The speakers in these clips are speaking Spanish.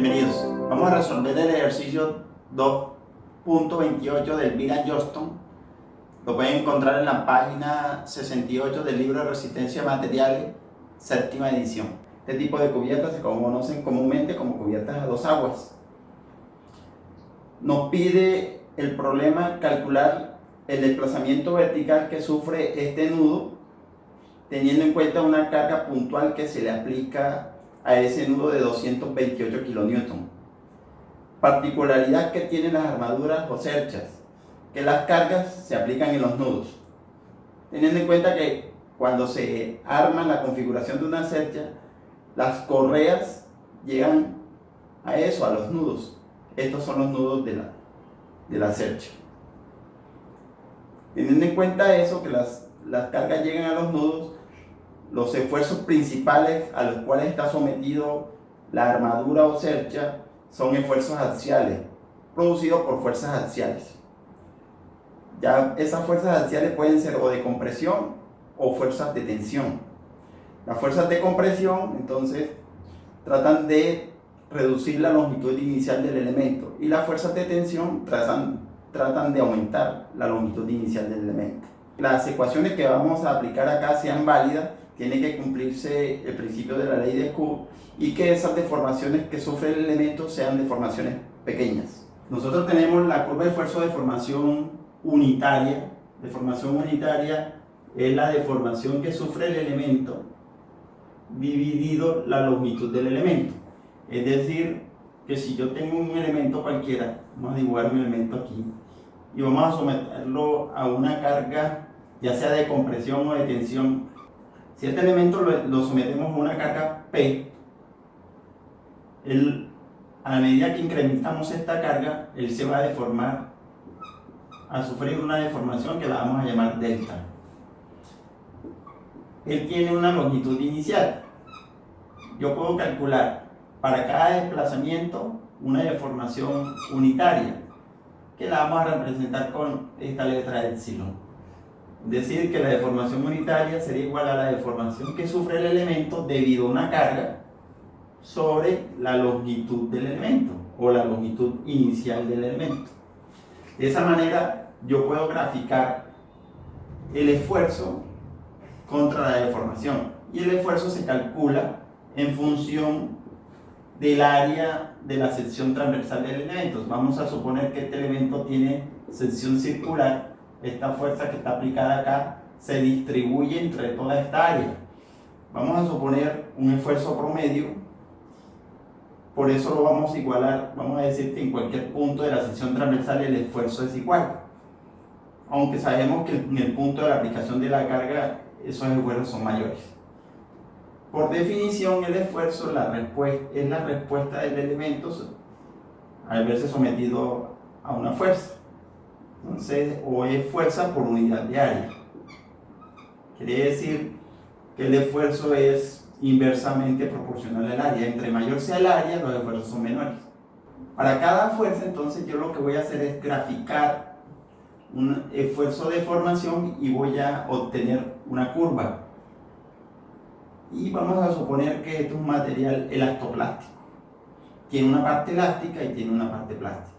Bienvenidos. Vamos a resolver el ejercicio 2.28 del Vigan-Johnston. Lo pueden encontrar en la página 68 del libro de Resistencia a Materiales, séptima edición. Este tipo de cubiertas se conocen comúnmente como cubiertas a dos aguas. Nos pide el problema calcular el desplazamiento vertical que sufre este nudo, teniendo en cuenta una carga puntual que se le aplica a ese nudo de 228 kN. Particularidad que tienen las armaduras o cerchas, que las cargas se aplican en los nudos. Teniendo en cuenta que cuando se arma la configuración de una cercha, las correas llegan a eso, a los nudos. Estos son los nudos de la cercha. Teniendo en cuenta eso, que las cargas llegan a los nudos, los esfuerzos principales a los cuales está sometido la armadura o cercha son esfuerzos axiales, producidos por fuerzas axiales. Ya esas fuerzas axiales pueden ser o de compresión o fuerzas de tensión. Las fuerzas de compresión, entonces, tratan de reducir la longitud inicial del elemento, y las fuerzas de tensión tratan de aumentar la longitud inicial del elemento. Las ecuaciones que vamos a aplicar acá sean válidas, tiene que cumplirse el principio de la ley de Coulomb, y que esas deformaciones que sufre el elemento sean deformaciones pequeñas. Nosotros tenemos la curva de esfuerzo de deformación unitaria. Deformación unitaria es la deformación que sufre el elemento dividido la longitud del elemento. Es decir, que si yo tengo un elemento cualquiera, vamos a dibujar un elemento aquí, y vamos a someterlo a una carga, ya sea de compresión o de tensión. Si este elemento lo sometemos a una carga P, a medida que incrementamos esta carga, él se va a deformar, a sufrir una deformación que la vamos a llamar delta. Él tiene una longitud inicial. Yo puedo calcular para cada desplazamiento una deformación unitaria, que la vamos a representar con esta letra epsilon. Es decir, que la deformación unitaria sería igual a la deformación que sufre el elemento debido a una carga sobre la longitud del elemento, o la longitud inicial del elemento. De esa manera yo puedo graficar el esfuerzo contra la deformación, y el esfuerzo se calcula en función del área de la sección transversal del elemento. Vamos a suponer que este elemento tiene sección circular. Esta fuerza que está aplicada acá se distribuye entre toda esta área. Vamos a suponer un esfuerzo promedio, por eso lo vamos a igualar. Vamos a decir que en cualquier punto de la sección transversal el esfuerzo es igual, aunque sabemos que en el punto de la aplicación de la carga esos esfuerzos son mayores. Por definición, el esfuerzo es la respuesta del elemento al verse sometido a una fuerza. Entonces, o es fuerza por unidad de área. Quiere decir que el esfuerzo es inversamente proporcional al área. Entre mayor sea el área, los esfuerzos son menores. Para cada fuerza, entonces, yo lo que voy a hacer es graficar un esfuerzo de deformación y voy a obtener una curva. Y vamos a suponer que esto es un material elastoplástico. Tiene una parte elástica y tiene una parte plástica.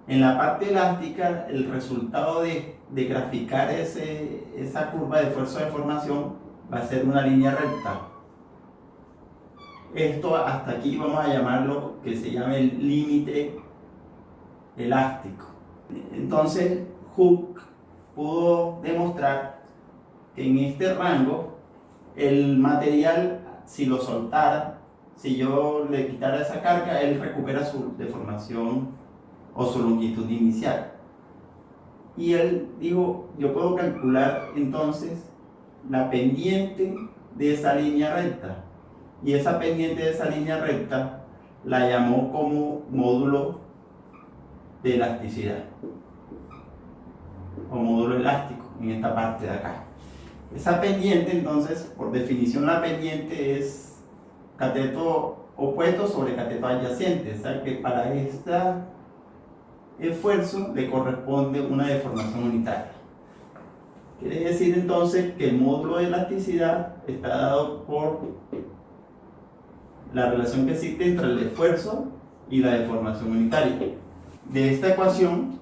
En la parte elástica, el resultado de graficar esa curva de esfuerzo de deformación va a ser una línea recta. Esto hasta aquí vamos a llamarlo, que se llame el límite elástico. Entonces, Hooke pudo demostrar que en este rango el material, si lo soltara, si yo le quitara esa carga, él recupera su deformación o su longitud inicial. Y él dijo, yo puedo calcular entonces la pendiente de esa línea recta, y esa pendiente de esa línea recta la llamó como módulo de elasticidad, o módulo elástico, en esta parte de acá. Esa pendiente, entonces, por definición, la pendiente es cateto opuesto sobre cateto adyacente, o sea que para este esfuerzo le corresponde una deformación unitaria. Quiere decir entonces que el módulo de elasticidad está dado por la relación que existe entre el esfuerzo y la deformación unitaria. De esta ecuación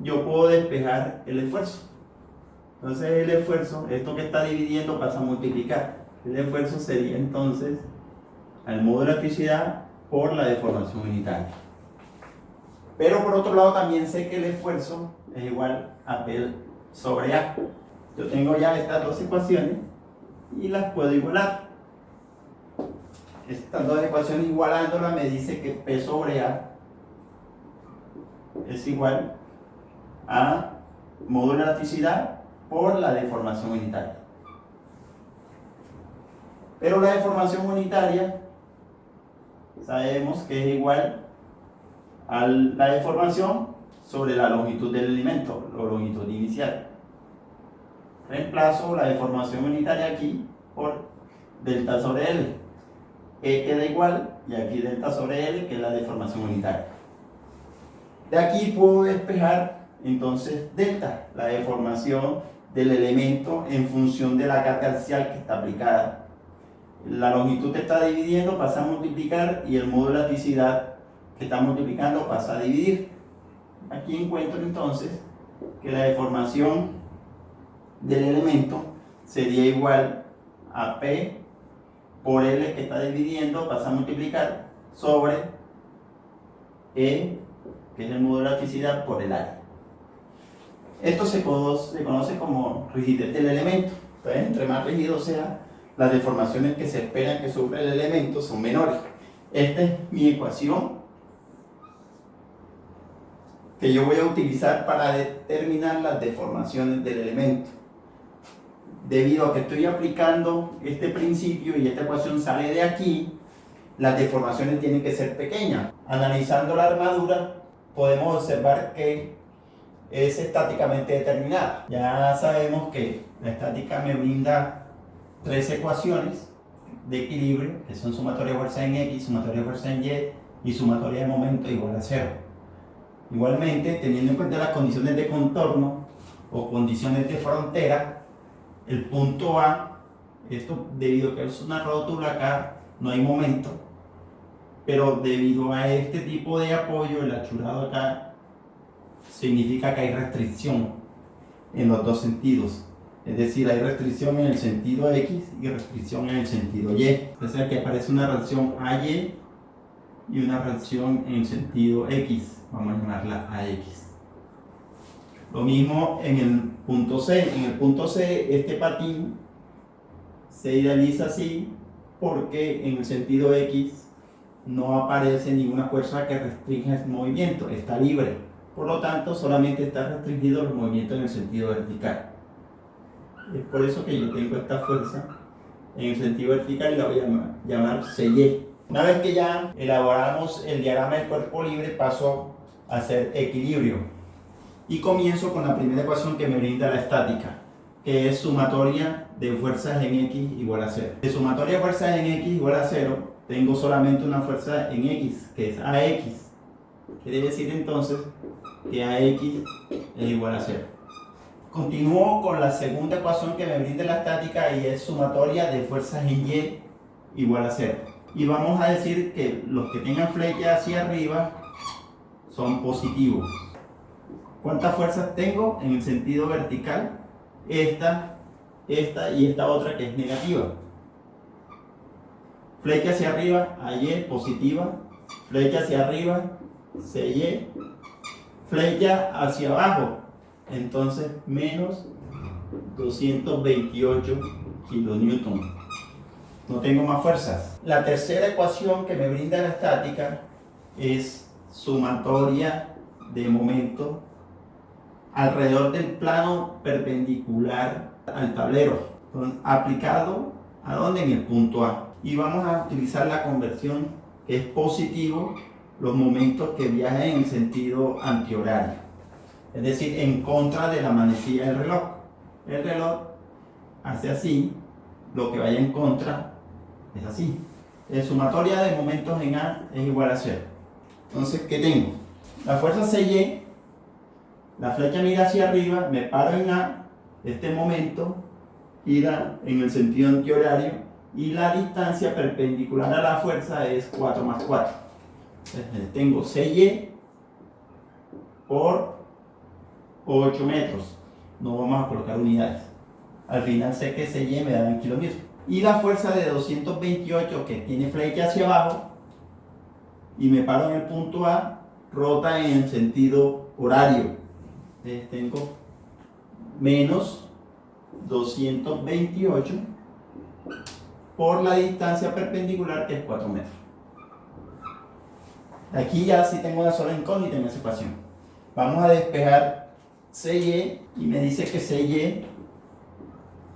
yo puedo despejar el esfuerzo. Entonces el esfuerzo, esto que está dividiendo pasa a multiplicar. El esfuerzo sería entonces al módulo de elasticidad por la deformación unitaria. Pero por otro lado también sé que el esfuerzo es igual a P sobre A. Yo tengo ya estas dos ecuaciones y las puedo igualar. Estas dos ecuaciones igualándolas me dice que P sobre A es igual a módulo de elasticidad por la deformación unitaria. Pero la deformación unitaria sabemos que es igual a la deformación sobre la longitud del elemento, la longitud inicial. Reemplazo la deformación unitaria aquí por delta sobre L. E queda igual, y aquí delta sobre L, que es la deformación unitaria. De aquí puedo despejar entonces delta, la deformación del elemento en función de la carga axial que está aplicada. La longitud que está dividiendo pasa a multiplicar y el módulo de elasticidad que está multiplicando pasa a dividir. Aquí encuentro entonces que la deformación del elemento sería igual a P por L que está dividiendo, pasa a multiplicar, sobre E, que es el módulo de elasticidad, por el área. Esto se conoce como rigidez del elemento. Entonces, entre más rígido sea, las deformaciones que se esperan que sufra el elemento son menores. Esta es mi ecuación que yo voy a utilizar para determinar las deformaciones del elemento. Debido a que estoy aplicando este principio y esta ecuación sale de aquí, las deformaciones tienen que ser pequeñas. Analizando la armadura, podemos observar que es estáticamente determinada. Ya sabemos que la estática me brinda tres ecuaciones de equilibrio, que son sumatoria de fuerza en X, sumatoria de fuerza en Y y sumatoria de momento igual a 0. Igualmente, teniendo en cuenta las condiciones de contorno o condiciones de frontera, el punto A, esto debido a que es una rótula acá, no hay momento, pero debido a este tipo de apoyo, el achurado acá, significa que hay restricción en los dos sentidos. Es decir, hay restricción en el sentido X y restricción en el sentido Y. Es decir, que aparece una reacción AY y una reacción en el sentido X. Vamos a llamarla AX. Lo mismo en el punto C. En el punto C, este patín se idealiza así porque en el sentido X no aparece ninguna fuerza que restrinja el movimiento, está libre. Por lo tanto, solamente está restringido el movimiento en el sentido vertical. Es por eso que yo tengo esta fuerza en el sentido vertical y la voy a llamar CY. Una vez que ya elaboramos el diagrama del cuerpo libre, paso a hacer equilibrio. Y comienzo con la primera ecuación que me brinda la estática, que es sumatoria de fuerzas en X igual a 0. De sumatoria de fuerzas en X igual a 0, tengo solamente una fuerza en X, que es AX. Quiere decir entonces que AX es igual a 0. Continúo con la segunda ecuación que me brinda la estática y es sumatoria de fuerzas en Y igual a 0. Y vamos a decir que los que tengan flecha hacia arriba son positivos. ¿Cuántas fuerzas tengo en el sentido vertical? Esta y esta otra que es negativa. Flecha hacia arriba, AY, positiva. Flecha hacia arriba, CY. Flecha hacia abajo, entonces menos 228 kilonewton. No tengo más fuerzas. La tercera ecuación que me brinda la estática es sumatoria de momento alrededor del plano perpendicular al tablero, aplicado ¿a dónde? En el punto A. Y vamos a utilizar la conversión que es positivo los momentos que viajan en el sentido antihorario, es decir, en contra de la manecilla del reloj. El reloj hace así, lo que vaya en contra es así. La sumatoria de momentos en A es igual a 0. Entonces, ¿qué tengo? La fuerza CY, la flecha mira hacia arriba, me paro en A, este momento gira en el sentido antihorario y la distancia perpendicular a la fuerza es 4 más 4. Entonces, tengo CY por 8 metros. No vamos a colocar unidades. Al final sé que CY me da en kilómetros. Y la fuerza de 228 que tiene flecha hacia abajo y me paro en el punto A, rota en el sentido horario. Entonces tengo menos 228 por la distancia perpendicular, que es 4 metros. Aquí ya sí tengo una sola incógnita en esa ecuación. Vamos a despejar CY y me dice que CY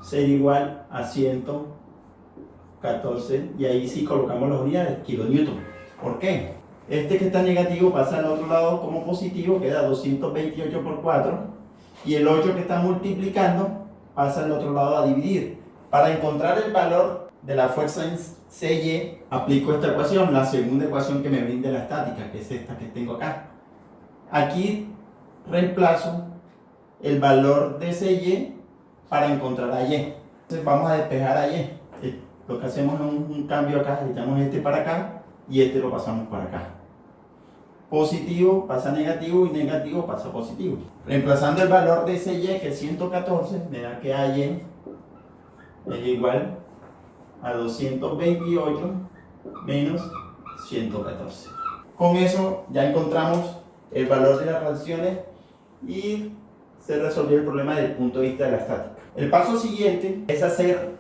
será igual a 114, y ahí sí colocamos las unidades, kilonewton. ¿Por qué? Este que está negativo pasa al otro lado como positivo, queda 228 por 4, y el 8 que está multiplicando pasa al otro lado a dividir. Para encontrar el valor de la fuerza en CY, aplico esta ecuación, la segunda ecuación que me brinda la estática, que es esta que tengo acá. Aquí reemplazo el valor de CY para encontrar a Y. Entonces vamos a despejar a Y. Lo que hacemos es un cambio acá, echamos este para acá y este lo pasamos para acá. Positivo pasa a negativo y negativo pasa a positivo. Reemplazando el valor de CY, que es 114, me da que AY es igual a 228 menos 114. Con eso ya encontramos el valor de las reacciones y se resolvió el problema desde el punto de vista de la estática. El paso siguiente es hacer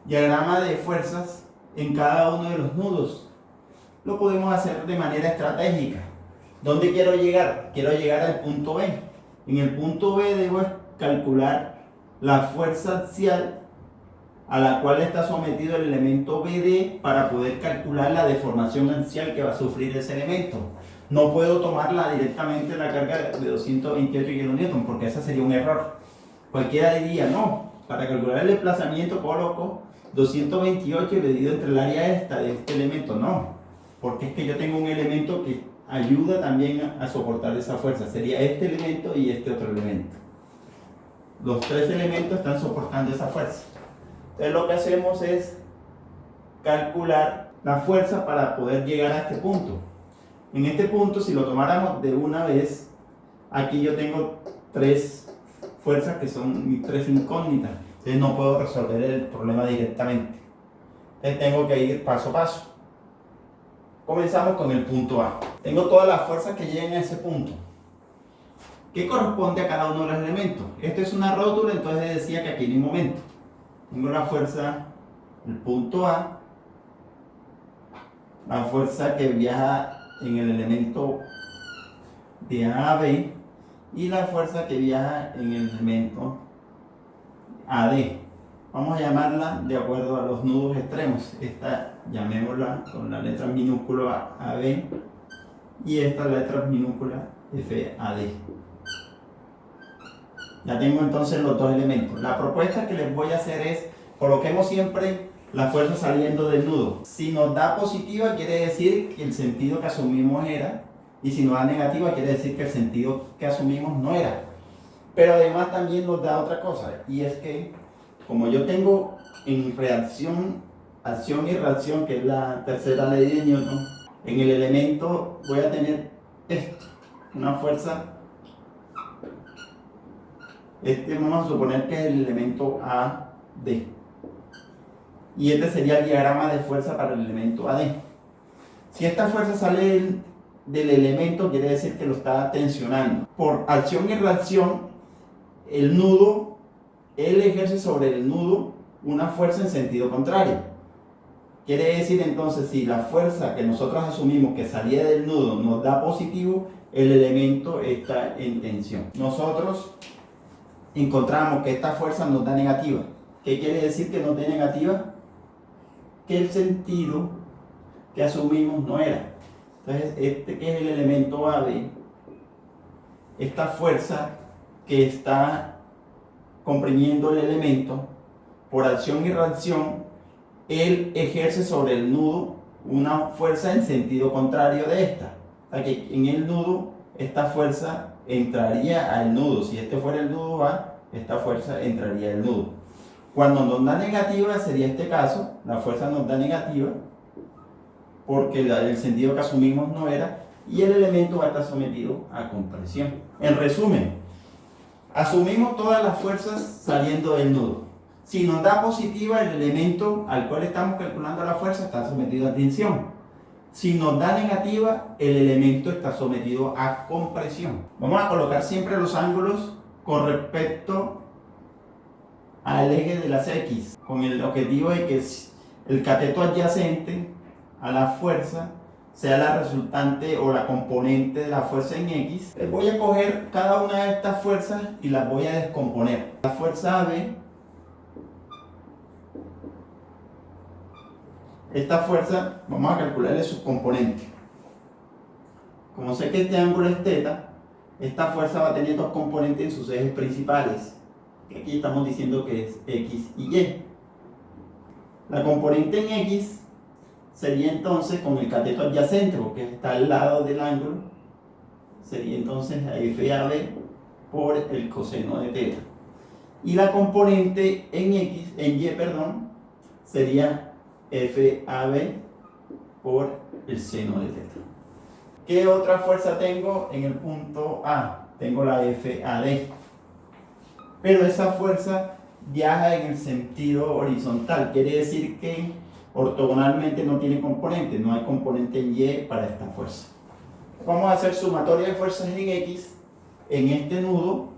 diagrama de fuerzas en cada uno de los nudos. Lo podemos hacer de manera estratégica. ¿Dónde quiero llegar? Quiero llegar al punto B. En el punto B debo calcular la fuerza axial a la cual está sometido el elemento BD para poder calcular la deformación axial que va a sufrir ese elemento. No puedo tomarla directamente la carga de 228 kN porque ese sería un error. Cualquiera diría, no, para calcular el desplazamiento coloco 228 dividido entre el área esta de este elemento. No, porque es que yo tengo un elemento que ayuda también a soportar esa fuerza. Sería este elemento y este otro elemento. Los tres elementos están soportando esa fuerza. Entonces lo que hacemos es calcular la fuerza para poder llegar a este punto. En este punto, si lo tomáramos de una vez, aquí yo tengo tres fuerzas que son mis tres incógnitas. Entonces no puedo resolver el problema directamente. Entonces tengo que ir paso a paso. Comenzamos con el punto A. Tengo todas las fuerzas que llegan a ese punto. ¿Qué corresponde a cada uno de los elementos? Esto es una rótula, entonces decía que aquí no hay momento. Tengo la fuerza, el punto A, la fuerza que viaja en el elemento de A a B y la fuerza que viaja en el elemento AD. Vamos a llamarla de acuerdo a los nudos extremos. Esta llamémosla con la letra minúscula AB y esta letra minúscula FAD. Ya tengo entonces los dos elementos. La propuesta que les voy a hacer es, coloquemos siempre la fuerza saliendo del nudo. Si nos da positiva quiere decir que el sentido que asumimos era, y si nos da negativa quiere decir que el sentido que asumimos no era. Pero además también nos da otra cosa, y es que como yo tengo en reacción, acción y reacción, que es la tercera ley de Newton, en el elemento voy a tener esto, una fuerza. Vamos a suponer que es el elemento AD. Y este sería el diagrama de fuerza para el elemento AD. Si esta fuerza sale del elemento, quiere decir que lo está tensionando. Por acción y reacción, el nudo, él ejerce sobre el nudo una fuerza en sentido contrario. Quiere decir entonces, si la fuerza que nosotros asumimos que salía del nudo nos da positivo, el elemento está en tensión. Nosotros encontramos que esta fuerza nos da negativa. ¿Qué quiere decir que nos dé negativa? Que el sentido que asumimos no era. Entonces, este que es el elemento AB, esta fuerza que está comprimiendo el elemento, por acción y reacción, él ejerce sobre el nudo una fuerza en sentido contrario de esta. O sea que en el nudo, esta fuerza entraría al nudo. Si este fuera el nudo A, esta fuerza entraría al nudo. Cuando nos da negativa sería este caso, la fuerza nos da negativa. porque el sentido que asumimos no era, y el elemento va a estar sometido a compresión. En resumen, asumimos todas las fuerzas saliendo del nudo. Si nos da positiva, el elemento al cual estamos calculando la fuerza está sometido a tensión. Si nos da negativa, el elemento está sometido a compresión. Vamos a colocar siempre los ángulos con respecto al eje de las X, con el objetivo de que el cateto adyacente a la fuerza sea la resultante o la componente de la fuerza en X. Voy a coger cada una de estas fuerzas y las voy a descomponer. La fuerza AB, esta fuerza vamos a calcularle sus componentes. Como sé que este ángulo es θ, esta fuerza va a tener dos componentes en sus ejes principales, que aquí estamos diciendo que es X y Y. La componente en X sería entonces con el cateto adyacente, porque está al lado del ángulo, sería entonces FAB por el coseno de θ. Y la componente en Y, sería FAB por el seno de θ. ¿Qué otra fuerza tengo en el punto A? Tengo la FAD. Pero esa fuerza viaja en el sentido horizontal, quiere decir que ortogonalmente no tiene componente, no hay componente en Y para esta fuerza. Vamos a hacer sumatoria de fuerzas en X en este nudo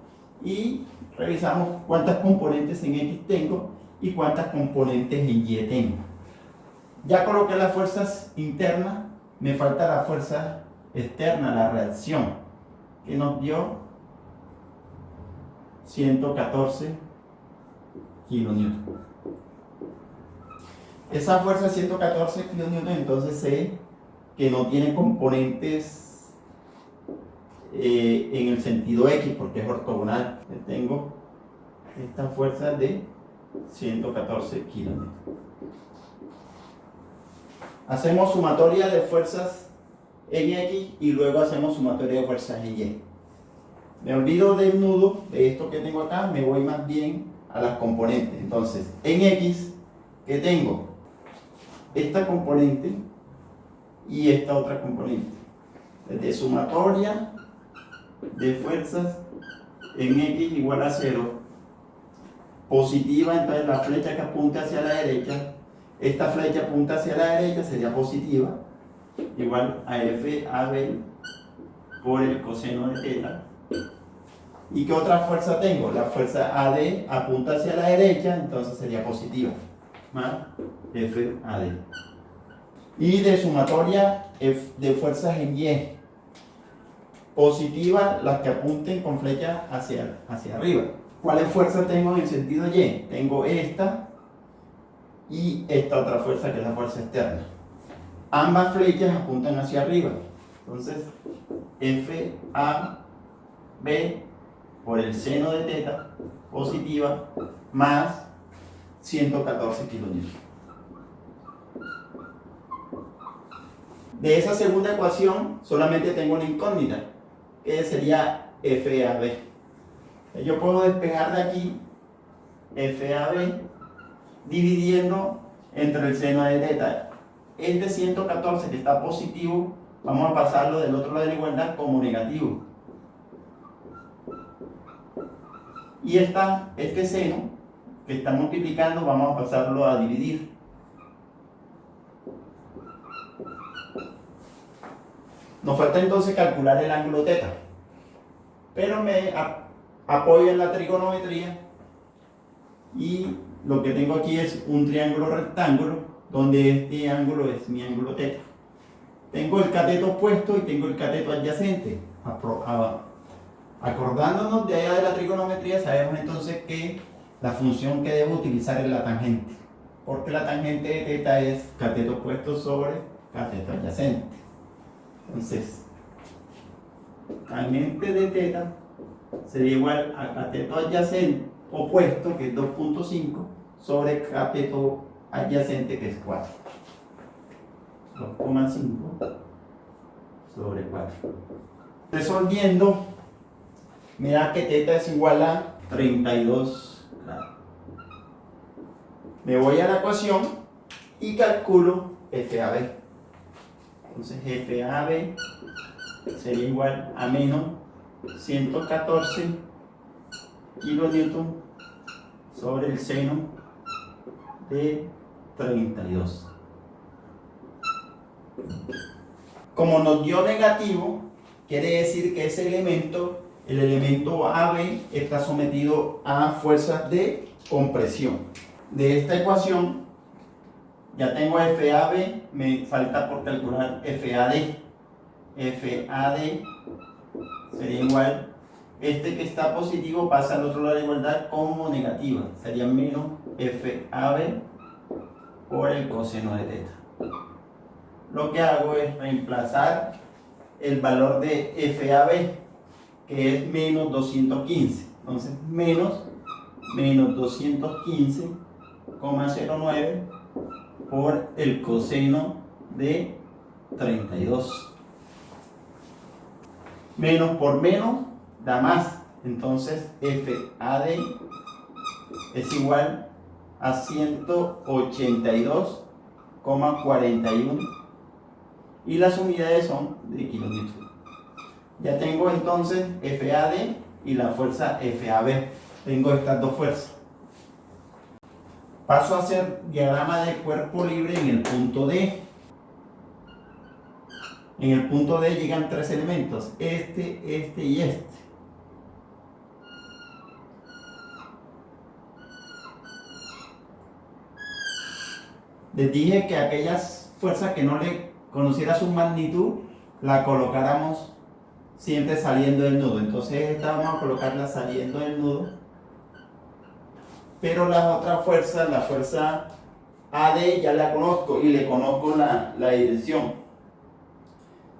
y revisamos cuántas componentes en X tengo y cuántas componentes en Y tengo. Ya coloqué las fuerzas internas, me falta la fuerza externa, la reacción, que nos dio 114 kilonewton. Esa fuerza 114 kilonewton, entonces sé que no tiene componentes en el sentido X porque es ortogonal. Tengo esta fuerza de 114 kilonewton. Hacemos sumatoria de fuerzas en X y luego hacemos sumatoria de fuerzas en Y. Me olvido del nudo, de esto que tengo acá, me voy más bien a las componentes. Entonces, en X, ¿qué tengo? Esta componente y esta otra componente. De sumatoria de fuerzas en X igual a 0. Positiva, entonces la flecha que apunta hacia la derecha, esta flecha apunta hacia la derecha, sería positiva, igual a FAB por el coseno de θ. ¿Y qué otra fuerza tengo? La fuerza AD apunta hacia la derecha, entonces sería positiva, más FAD. Y de sumatoria de fuerzas en Y, positiva las que apunten con flecha hacia arriba. ¿Cuáles fuerzas tengo en el sentido Y? Tengo esta y esta otra fuerza que es la fuerza externa. Ambas flechas apuntan hacia arriba. Entonces, FAB por el seno de θ positiva más 114 kilonewton. De esa segunda ecuación solamente tengo una incógnita, que sería FAB. Yo puedo despejar de aquí FAB dividiendo entre el seno de θ. Este 114 que está positivo, vamos a pasarlo del otro lado de la igualdad como negativo. Y este seno que está multiplicando, vamos a pasarlo a dividir. Nos falta entonces calcular el ángulo θ. Pero me apoyo en la trigonometría y lo que tengo aquí es un triángulo rectángulo donde este ángulo es mi ángulo θ. Tengo el cateto opuesto y tengo el cateto adyacente. Acordándonos de allá de la trigonometría, sabemos entonces que la función que debo utilizar es la tangente, porque la tangente de θ es cateto opuesto sobre cateto adyacente. Entonces, tangente de θ sería igual a cateto adyacente opuesto, que es 2.5, sobre cateto adyacente, que es 4. 2,5 sobre 4. Resolviendo, me da que θ es igual a 32 grados. Me voy a la ecuación y calculo FAB. Entonces FAB sería igual a menos 114 kilonewton sobre el seno de 32. Como nos dio negativo, quiere decir que ese elemento, el elemento AB, está sometido a fuerzas de compresión. De esta ecuación ya tengo FAB, me falta por calcular FAD. FAD sería igual, este que está positivo pasa al otro lado de la igualdad como negativa, sería menos FAB por el coseno de teta. Lo que hago es reemplazar el valor de FAB, que es menos 215. Entonces, menos 215,09 por el coseno de 32. Menos por menos da más. Entonces, FAD es igual a 182,41 y las unidades son de kilonewton. Ya tengo entonces FAD y la fuerza FAB. Tengo estas dos fuerzas. Paso a hacer diagrama de cuerpo libre en el punto D. En el punto D llegan tres elementos, este y este. Les dije que aquellas fuerzas que no le conociera su magnitud, la colocáramos siempre saliendo del nudo. Entonces esta vamos a colocarla saliendo del nudo. Pero la otra fuerza, la fuerza AD, ya la conozco y le conozco la dirección.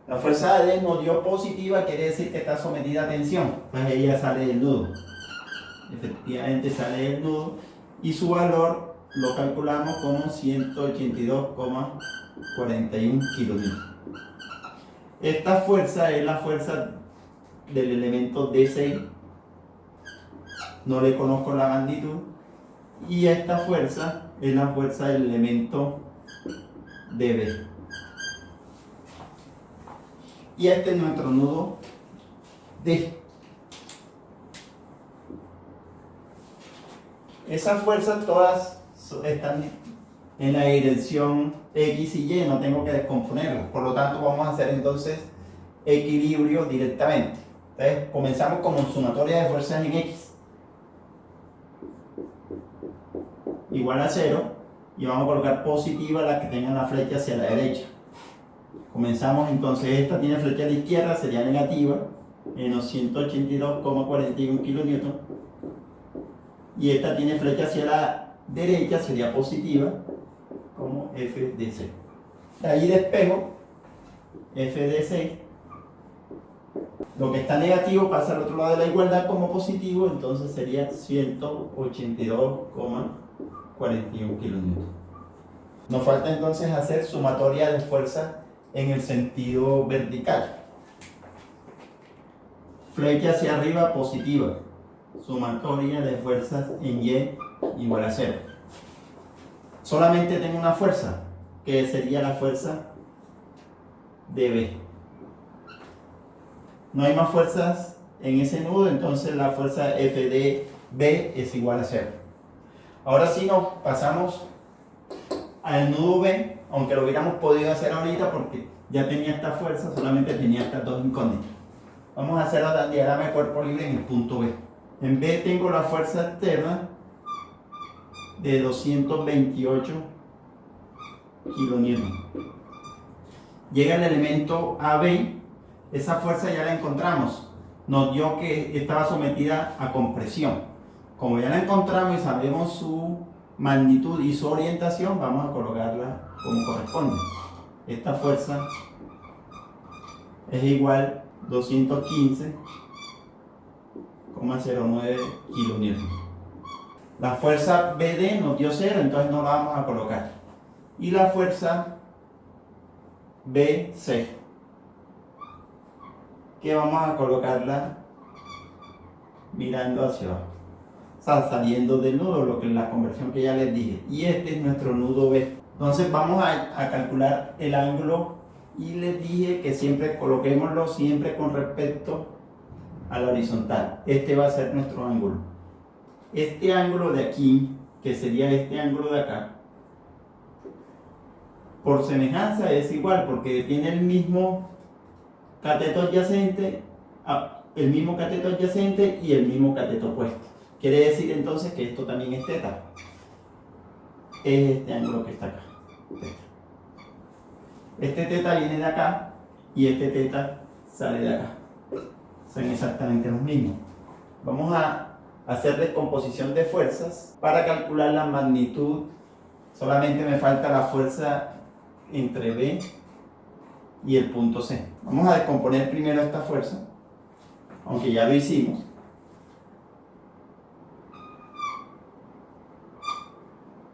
La fuerza AD nos dio positiva, quiere decir que está sometida a tensión. Pues ella sale del nudo. Efectivamente sale del nudo y su valor lo calculamos como 182,41 kilonewton. Esta fuerza es la fuerza del elemento D6. No le conozco la magnitud. Y esta fuerza es la fuerza del elemento DB. Y este es nuestro nudo D. Esas fuerzas todas están en la dirección X y Y, no tengo que descomponerlas. Por lo tanto, vamos a hacer entonces equilibrio directamente. Entonces, comenzamos con sumatoria de fuerzas en X igual a 0 y vamos a colocar positiva las que tengan la flecha hacia la derecha. Comenzamos entonces, esta tiene flecha a la izquierda, sería negativa, menos 182,41 kilonewton, y esta tiene flecha hacia la derecha, sería positiva, como FDC. De ahí despejo FDC. Lo que está negativo pasa al otro lado de la igualdad como positivo, entonces sería 182,41 kilonewton. Nos falta entonces hacer sumatoria de fuerzas en el sentido vertical. Flecha hacia arriba positiva. Sumatoria de fuerzas en Y igual a 0. Solamente tengo una fuerza, que sería la fuerza DB. No hay más fuerzas en ese nudo, entonces la fuerza FDB es igual a 0. Ahora sí nos pasamos al nudo B, aunque lo hubiéramos podido hacer ahorita porque ya tenía esta fuerza, solamente tenía estas dos incógnitas. Vamos a hacer el diagrama de cuerpo libre en el punto B. En B tengo la fuerza externa de 228 kilonewton. Llega el elemento AB, esa fuerza ya la encontramos. Nos dio que estaba sometida a compresión. Como ya la encontramos y sabemos su magnitud y su orientación, vamos a colocarla como corresponde. Esta fuerza es igual a 215,09 kilonewton. La fuerza BD nos dio 0, entonces no la vamos a colocar. Y la fuerza BC, que vamos a colocarla mirando hacia abajo. O sea, saliendo del nudo, lo que es la conversión que ya les dije. Y este es nuestro nudo B. Entonces vamos a calcular el ángulo y les dije que siempre coloquémoslo siempre con respecto a la horizontal. Este va a ser nuestro ángulo. Este ángulo de aquí, que sería este ángulo de acá, por semejanza es igual porque tiene el mismo cateto adyacente, y el mismo cateto opuesto. Quiere decir entonces que esto también es teta. Es este ángulo que está acá. Teta. Este teta viene de acá y este teta sale de acá. Son exactamente los mismos. Vamos a hacer descomposición de fuerzas para calcular la magnitud. Solamente me falta la fuerza entre B y el punto C. Vamos a descomponer primero esta fuerza, aunque ya lo hicimos.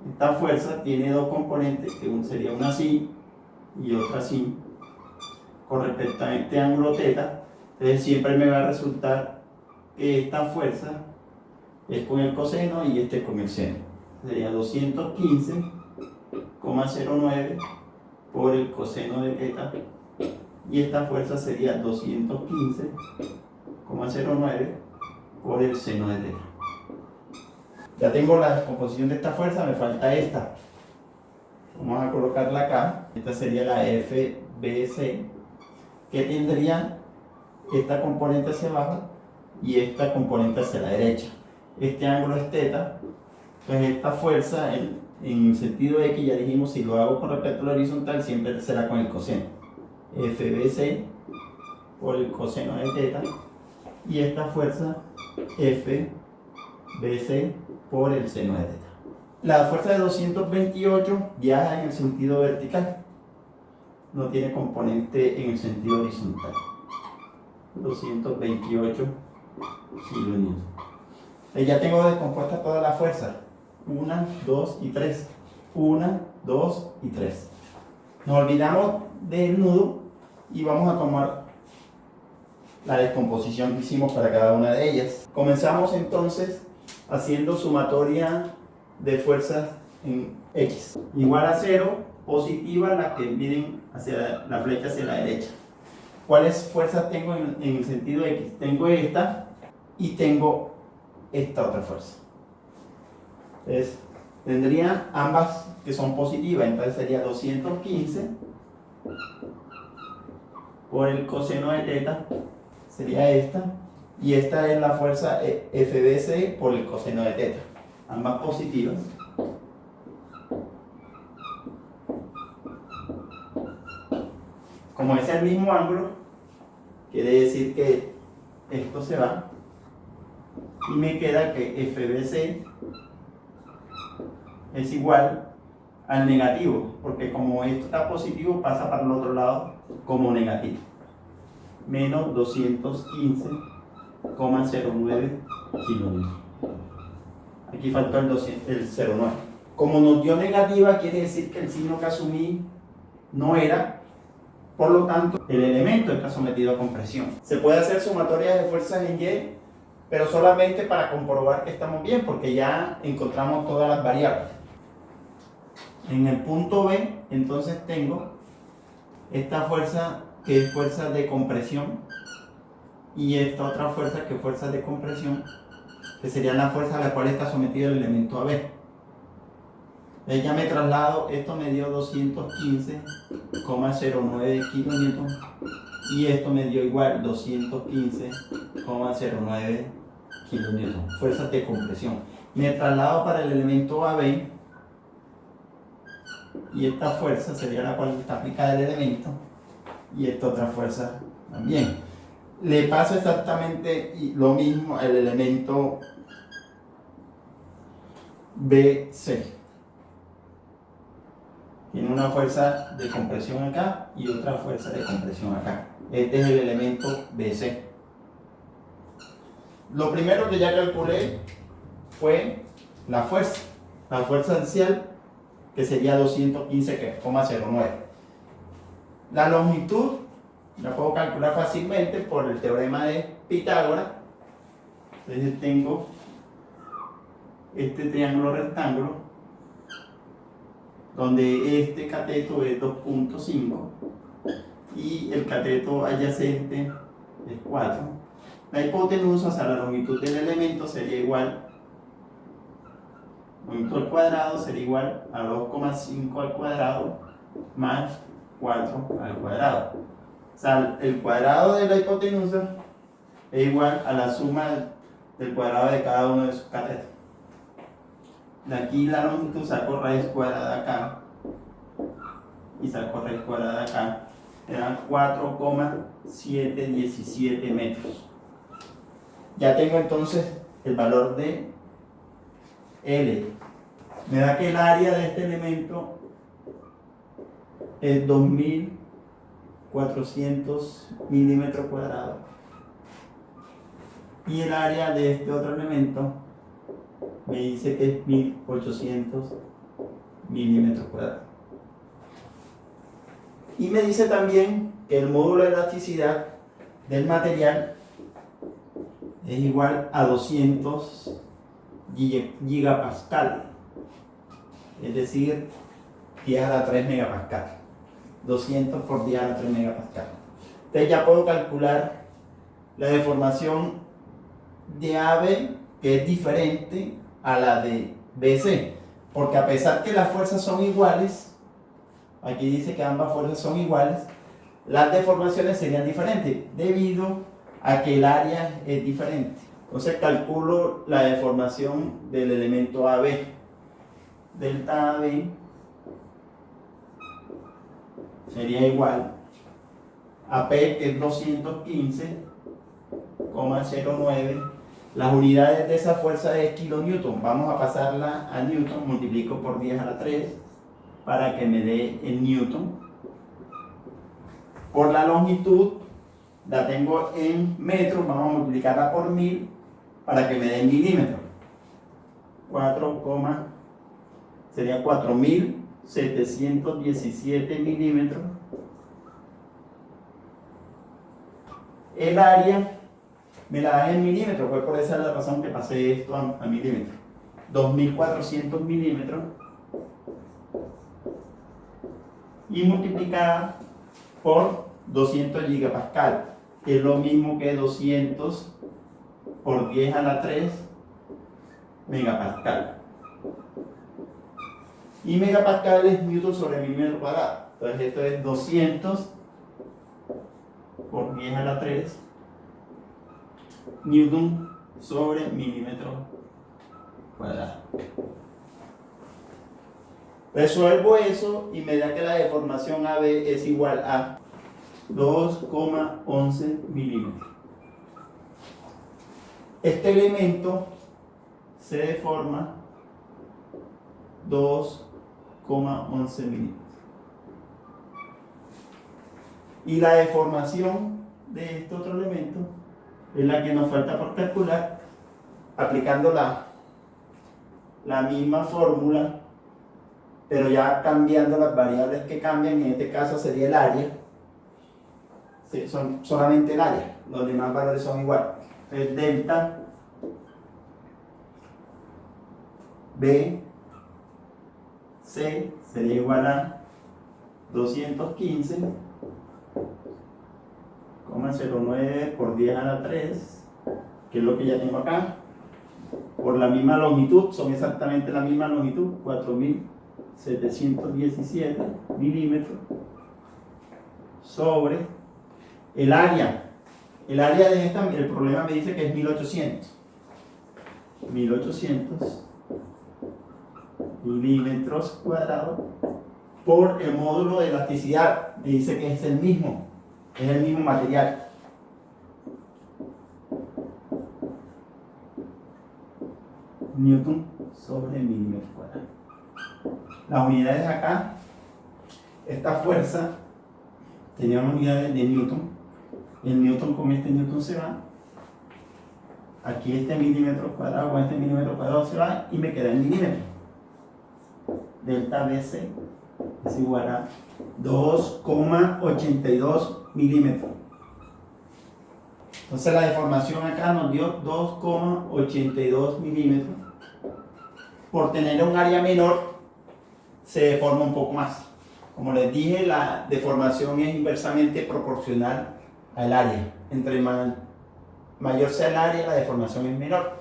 Esta fuerza tiene dos componentes, que sería una así y otra así, con respecto a este ángulo teta. Entonces siempre me va a resultar que esta fuerza es con el coseno y este con el seno. Sería 215,09 por el coseno de teta, y esta fuerza sería 215,09 por el seno de teta. Ya tengo la descomposición de esta fuerza, me falta esta. Vamos a colocarla acá. Esta sería la FBC, que tendría esta componente hacia abajo y esta componente hacia la derecha. Este ángulo es teta, entonces esta fuerza en el sentido X, ya dijimos, si lo hago con respecto a la horizontal, siempre será con el coseno. FBC por el coseno de teta, y esta fuerza FBC por el seno de teta. La fuerza de 228 viaja en el sentido vertical, no tiene componente en el sentido horizontal. 228 kilonewtons. Ya tengo descompuesta toda la fuerza. 1, 2 y 3. 1, 2 y 3. Nos olvidamos del nudo y vamos a tomar la descomposición que hicimos para cada una de ellas. Comenzamos entonces haciendo sumatoria de fuerzas en X. Igual a 0, positiva las que vienen hacia la flecha hacia la derecha. ¿Cuáles fuerzas tengo en el sentido X? Tengo esta y tengo esta otra fuerza. Entonces, tendría ambas que son positivas, entonces sería 215 por el coseno de teta, sería esta, y esta es la fuerza FBC por el coseno de teta, ambas positivas. Como es el mismo ángulo, quiere decir que esto se va y me queda que FBC es igual al negativo, porque como esto está positivo pasa para el otro lado como negativo, menos 215,09 kilonewtons. Aquí faltó el 0,9. Como nos dio negativa, quiere decir que el signo que asumí no era, por lo tanto el elemento está sometido a compresión. Se puede hacer sumatoria de fuerzas en Y, pero solamente para comprobar que estamos bien, porque ya encontramos todas las variables. En el punto B, entonces tengo esta fuerza que es fuerza de compresión y esta otra fuerza que es fuerza de compresión, que serían las fuerzas a las cuales está sometido el elemento AB. Entonces ya me traslado, esto me dio 215,09 kilonewtons y esto me dio igual 215,09 kilonewtons, fuerzas de compresión. Me traslado para el elemento AB y esta fuerza sería la cual está aplicada al elemento y esta otra fuerza también. Le paso exactamente lo mismo al elemento BC. Tiene una fuerza de compresión acá y otra fuerza de compresión acá. Este es el elemento BC. Lo primero que ya calculé fue la fuerza axial, que sería 215,09. La longitud la puedo calcular fácilmente por el teorema de Pitágoras. Entonces tengo este triángulo rectángulo donde este cateto es 2.5 y el cateto adyacente es 4. La hipotenusa, o sea, la longitud del elemento sería igual, longitud al cuadrado sería igual a 2,5 al cuadrado más 4 al cuadrado. O sea, el cuadrado de la hipotenusa es igual a la suma del cuadrado de cada uno de sus catetos. De aquí la longitud saco raíz cuadrada acá y saco raíz cuadrada acá. Me dan 4,717 metros. Ya tengo entonces el valor de L. Me da que el área de este elemento es 2400 milímetros cuadrados. Y el área de este otro elemento me dice que es 1800 milímetros cuadrados. Y me dice también que el módulo de elasticidad del material es igual a 200 gigapascal, es decir, 10 a la 3 megapascal. 200 por 10 a la 3 megapascal. Entonces ya puedo calcular la deformación de AB, que es diferente a la de BC, porque a pesar que las fuerzas son iguales, aquí dice que ambas fuerzas son iguales, las deformaciones serían diferentes debido a que el área es diferente. Entonces calculo la deformación del elemento AB. Delta AB sería igual a P, que es 215,09. Las unidades de esa fuerza es kilonewton. Vamos a pasarla a newton. Multiplico por 10 a la 3 para que me dé el newton. Por la longitud la tengo en metros. Vamos a multiplicarla por 1000 para que me dé en milímetros. 4, sería 4717 milímetros. El área me la dan en milímetros, pues por esa es la razón que pasé esto a milímetros. 2400 milímetros y multiplicada por 200 gigapascal, que es lo mismo que 200 por 10 a la 3 megapascal. Y megapascal es newton sobre milímetro cuadrado. Entonces esto es 200 por 10 a la 3 newton sobre milímetro cuadrado. Resuelvo eso y me da que la deformación AB es igual a 2,11 milímetros. Este elemento se deforma 2,11 milímetros. Y la deformación de este otro elemento es la que nos falta por calcular, aplicando la misma fórmula, pero ya cambiando las variables que cambian. En este caso sería el área. Sí, son solamente el área, los demás valores son iguales. Es delta B C sería igual a 215,09 por 10 a la 3, que es lo que ya tengo acá, por la misma longitud, son exactamente la misma longitud, 4717 milímetros, sobre el área. El área de esta, el problema me dice que es 1800 milímetros cuadrados por el módulo de elasticidad. Me dice que es el mismo material. Newton sobre milímetro cuadrado. Las unidades acá, esta fuerza tenía unidades de Newton. El Newton con este Newton se va. Aquí este milímetro cuadrado con este milímetro cuadrado se va y me queda en milímetros. Delta BC es igual a 2,82 milímetros. Entonces la deformación acá nos dio 2,82 milímetros. Por tener un área menor se deforma un poco más. Como les dije, la deformación es inversamente proporcional al área. Entre mayor sea el área, la deformación es menor.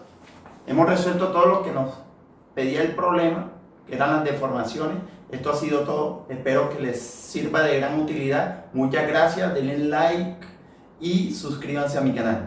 Hemos resuelto todo lo que nos pedía el problema, que eran las deformaciones. Esto ha sido todo. Espero que les sirva de gran utilidad. Muchas gracias. Denle like y suscríbanse a mi canal.